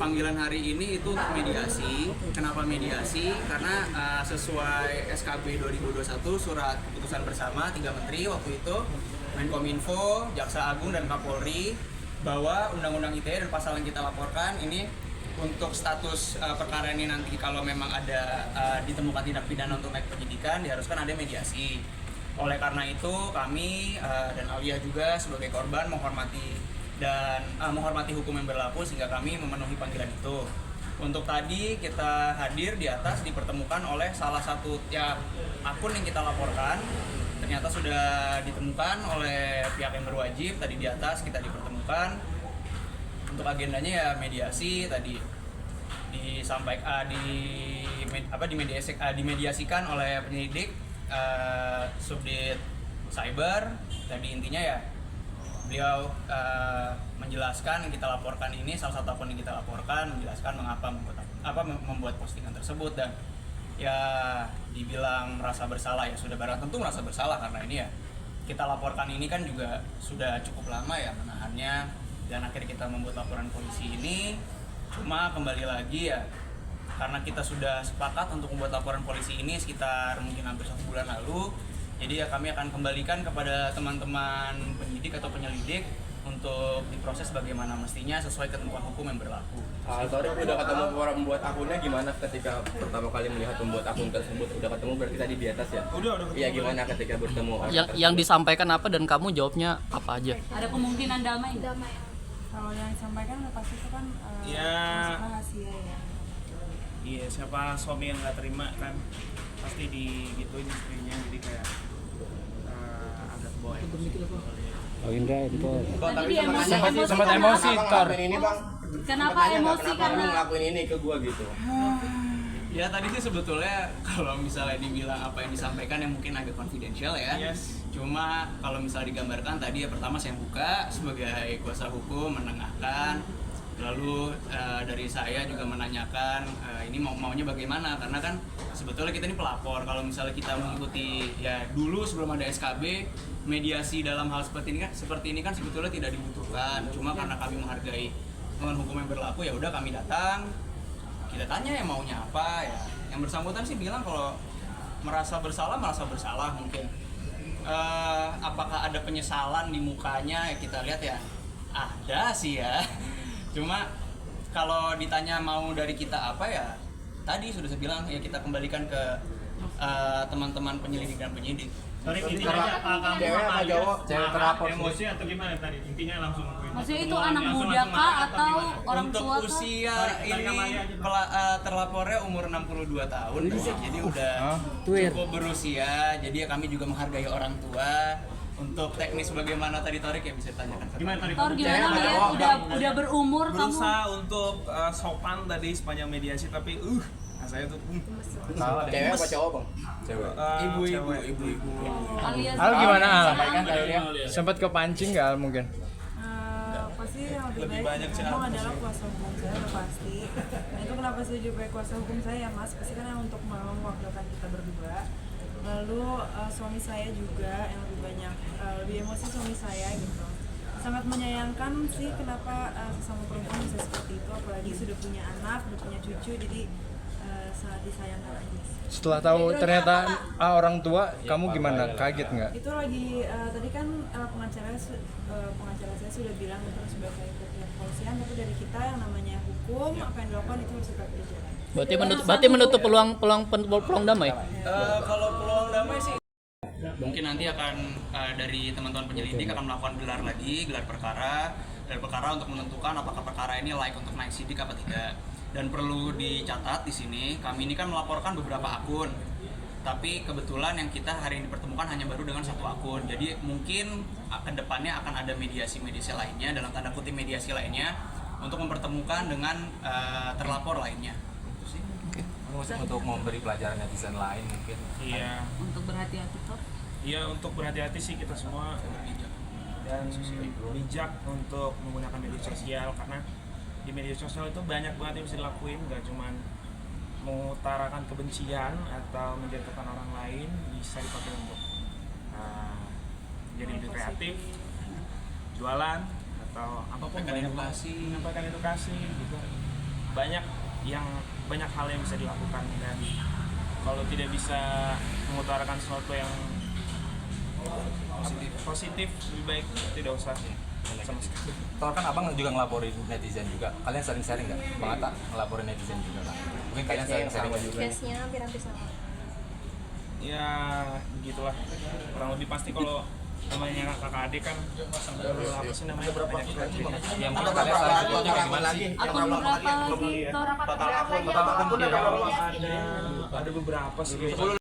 panggilan hari ini itu untuk mediasi. Kenapa mediasi? Karena sesuai SKB 2021 surat keputusan bersama 3 menteri waktu itu, Menkominfo, Jaksa Agung dan Kapolri, bahwa Undang-Undang ITE dan pasal yang kita laporkan ini untuk status perkara ini nanti kalau memang ada ditemukan tindak pidana untuk naik penyidikan diharuskan ada mediasi. Oleh karena itu kami dan Alia juga sebagai korban menghormati hukum yang berlaku sehingga kami memenuhi panggilan itu. Untuk tadi kita hadir di atas dipertemukan oleh salah satu akun yang kita laporkan ternyata sudah ditemukan oleh pihak yang berwajib. Tadi di atas kita dipertemukan untuk agendanya ya mediasi tadi dimediasikan oleh penyelidik Subdit Cyber. Tadi intinya ya beliau menjelaskan yang kita laporkan ini, salah satu akun yang kita laporkan menjelaskan mengapa membuat postingan tersebut, dan ya dibilang merasa bersalah ya sudah barang tentu merasa bersalah karena ini ya kita laporkan ini kan juga sudah cukup lama ya menahannya, dan akhirnya kita membuat laporan polisi ini. Cuma kembali lagi ya karena kita sudah sepakat untuk membuat laporan polisi ini sekitar mungkin hampir 1 bulan lalu, jadi ya kami akan kembalikan kepada teman-teman penyidik atau penyelidik untuk diproses bagaimana mestinya sesuai ketentuan hukum yang berlaku. Tadi udah ketemu orang membuat akunnya, gimana ketika pertama kali melihat membuat akun tersebut? Udah ketemu berarti tadi di atas ya? Udah. Iya, gimana ketika bertemu? Yang disampaikan apa dan kamu jawabnya apa aja? Ada kemungkinan damai? Kalau yang disampaikan pasti itu kan rahasia ya. Iya, siapa suami yang nggak terima kan pasti digituin istrinya, jadi kayak agak boy. Oh Indra itu Tadi sempat emosi Tor. Ini bang, kenapa emosi? Karena Karena ngelakuin ini ke gua gitu. Ya tadi sih sebetulnya kalau misalnya dibilang apa yang disampaikan yang mungkin agak confidential ya. Yes. Cuma kalau misalnya digambarkan tadi ya pertama saya buka sebagai kuasa hukum menengahkan, lalu dari saya juga menanyakan ini maunya bagaimana, karena kan sebetulnya kita ini pelapor. Kalau misalnya kita mengikuti ya dulu sebelum ada SKB, mediasi dalam hal seperti ini kan sebetulnya tidak dibutuhkan. Cuma karena kami menghargai dengan hukum yang berlaku ya udah kami datang, kita tanya ya maunya apa ya. Yang bersangkutan sih bilang kalau merasa bersalah mungkin. Apakah ada penyesalan di mukanya ya kita lihat ya ada sih ya. Cuma kalau ditanya mau dari kita apa ya tadi sudah saya bilang ya kita kembalikan ke teman-teman penyelidik dan penyidik. Sorry, intinya kamu sama Cewek terlapor emosi atau gimana tadi? Intinya langsung maksudnya itu anak muda kah atau orang untuk tua kah? usia ini terlapornya umur 62 tahun, jadi udah cukup berusia. Jadi ya kami juga menghargai orang tua. Untuk teknis bagaimana tadi Torik ya bisa ditanyakan. Gimana tadi? Tor gimana melihat udah berumur kamu? Berusaha untuk sopan tadi sepanjang mediasi, tapi saya tuh Cewek apa cowok bang? Cewek. Ibu-ibu. Alias Al gimana Al? sampaikan dari dia. Sempat kepancing nggak Al mungkin? Pasti yang Lebih lebih banyak baik sih, memang Al. adalah kuasa hukum saya udah pasti. Nah itu kenapa saya juga kuasa hukum saya ya mas, pasti kan yang untuk mewakilkan kita berdua. Lalu suami saya juga yang lebih banyak lebih emosi suami saya gitu. Sangat menyayangkan sih kenapa sesama perempuan bisa seperti itu, apalagi sudah punya anak, sudah punya cucu, jadi sangat disayangkan aja. Setelah tahu ternyata orang tua, kamu gimana? Kaget nggak? Itu lagi tadi kan pengacara saya sudah bilang itu sudah kayak pihak kepolisian, tapi dari kita yang namanya hukum apa yang dilakukan itu harus tetap berjalan. Berarti menutup peluang damai. Kalau peluang damai sih mungkin nanti akan dari teman-teman penyelidik akan melakukan gelar perkara untuk menentukan apakah perkara ini layak untuk naik sidik apa tidak. Dan perlu dicatat di sini, kami ini kan melaporkan beberapa akun, tapi kebetulan yang kita hari ini dipertemukan hanya baru dengan 1 akun. Jadi mungkin ke depannya akan ada mediasi lainnya, dalam tanda kutip mediasi lainnya, untuk mempertemukan dengan terlapor lainnya. Untuk memberi pelajaran netizen lain mungkin. Iya. Untuk berhati-hati Tor. Iya, untuk berhati-hati sih kita semua dan bijak untuk menggunakan media sosial, karena di media sosial itu banyak banget yang bisa dilakuin, gak cuman mengutarakan kebencian atau menjatuhkan orang lain, bisa dipakai untuk jadi lebih kreatif, jualan atau apapun, menyampaikan edukasi gitu. banyak hal yang bisa dilakukan, dan kalau tidak bisa mengutarakan sesuatu yang positif lebih baik tidak usah sama sekali. Soalnya kan abang juga ngelaporin netizen juga. Kalian sering sharing nggak? Bang Atta ngelaporin netizen juga kan? Mungkin kalian sering sharing juga. Case-nya hampir sama. Ya begitulah, kurang lebih pasti kalau namanya kakak adik kan apa sih namanya banyak Yang mungkin kalian saling supportnya kayak gimana sih? Akun berapa lagi? Tor? ada beberapa sih.